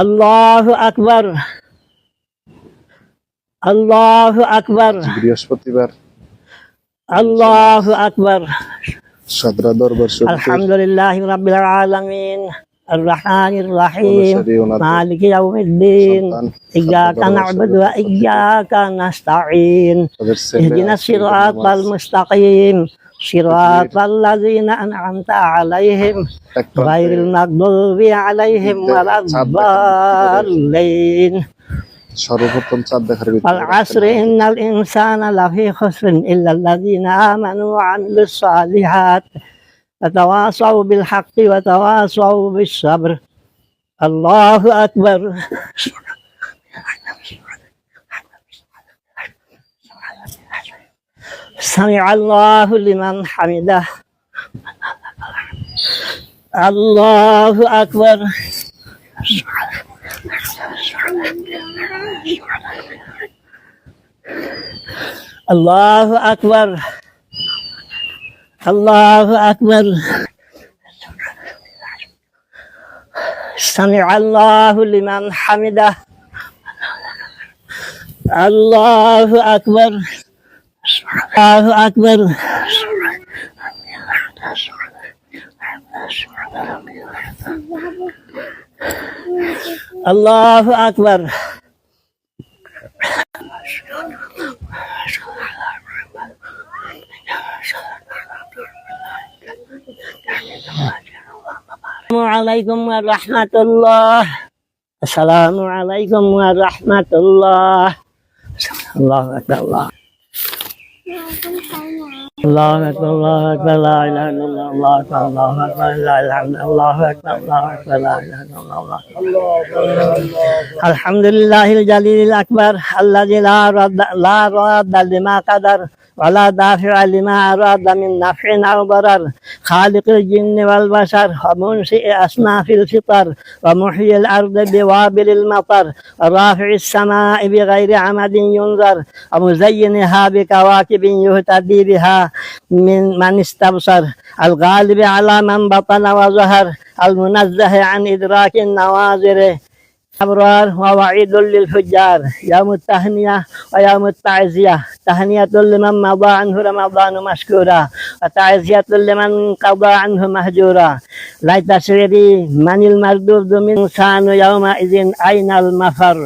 আল্লাহু আকবার, আল্লাহু আকবার, বৃহস্পতিবার আল্লাহু আকবার। সদরা দরবার শরীফের আলহামদুলিল্লাহি রাব্বিল আলামিন আর রহমানির রহিম অনুসারী ওনাদের মালিকি ইয়াউমিদ্দিন সন্তান ইয়্যাকা না'বুদু ওয়া ইয়্যাকা নাস্তাঈন তাদের ছেলে ইহদিনাস সিরাতাল মুস্তাকিম সিরাতাল লাযিনা আন'আমতা আলাইহিম গায়রিল মাগদুবি আলাইহিম ওয়ালাদ-দাল্লিন। সর্বপ্রথম চাঁদ দেখার আল আসরি ইন্নাল ইনসানা লাফি খুসরিন ইল্লাল্লাযিনা আমানু ওয়া আমিলুস সালিহাত ওয়া তাওয়াসাউ বিল হাক্কি ওয়া তাওয়াসাউ বিস সাবর। আল্লাহু আকবার। সামিআল্লাহু লিমান হামিদাহ। আল্লাহু আকবার। আল্লাহু আকবার, আল্লাহু আকবার। সামিআল্লাহু লিমান হামিদাহ। আল্লাহু আকবার, আল্লাহু আকবার। আল্লাহু আকবার। Assalamualaikum warahmatullah. Assalamualaikum warahmatullah. Allahu akbar. Allahu akbar. Allahu akbar. La ilaha illallah. Allahu akbar. Allahu akbar. La ilaha illallah. Allahu akbar. Allahu akbar. La ilaha illallah. Alhamdulillahil jalilil akbar alladzi la radda lima qadar ولا دافع لما أراد من نفع أو ضرر خالق الجن والبشر ومنشئ أصناف الفطر ومحيي الأرض بوابل المطر ورافع السماء بغير عمد ينظر ومزينها بكواكب يهتدي بها من استبصر الغالب على من بطن وظهر المنزه عن إدراك النواظر أبرار ووعيد للفجار يوم التهنئة ويوم التعزية تهنئة لمن مضى عنه رمضان مشكورا وتعزية لمن قضى عنه مهجورا لا تسري من المردود من إنسان يومئذ أين المفر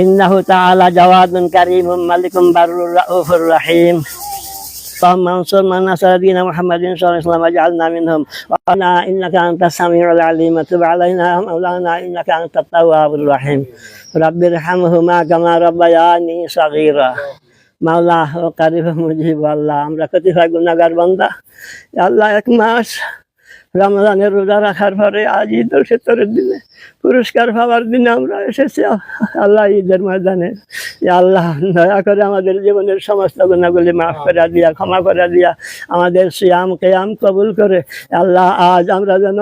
إنه تعالى جواد كريم ملك بر رؤوف رحيم اللهم انصر من نصر دين محمد صلى الله عليه وسلم واجعلنا منهم وقنا انك انت السميع العليم وتب علينا يا مولانا انك انت التواب الرحيم رب ارحمهما كما ربياني صغيرا মাওলা ও Karib Mujib আল্লাহ, আমরা কতিপয় গুনাহগার বান্দা। আল্লাহ এক মাস রমজানের রোজা রাখার পরে আজ ঈদ উল ফিতরের দিনে পুরস্কার পাওয়ার দিনে আমরা এসেছি আল্লাহ ঈদের ময়দানে। আল্লাহ দয়া করে আমাদের জীবনের সমস্ত গুনাহগুলি মাফ করে দিয়া, ক্ষমা করে দিয়া, আমাদের সিয়াম কিয়াম কবুল করে আল্লাহ আজ আমরা যেন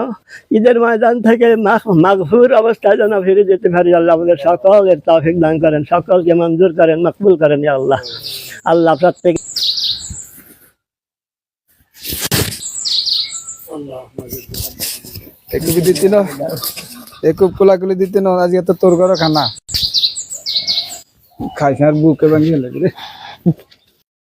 ঈদের ময়দান থেকে মাগফুর অবস্থায় যেন ফিরে যেতে পারি। আল্লাহ আমাদের সকলের তৌফিক দান করেন, সকলকে মঞ্জুর করেন, মকবুল করেন। ইয়া আল্লাহ, আল্লাহ প্রত্যেক একটু দিতে না, একটু কোলাকুলি দিতে না। আজকে তো তোর ঘর খানা খাইছে আর বুকে ভাঙিয়ে লাগে রে।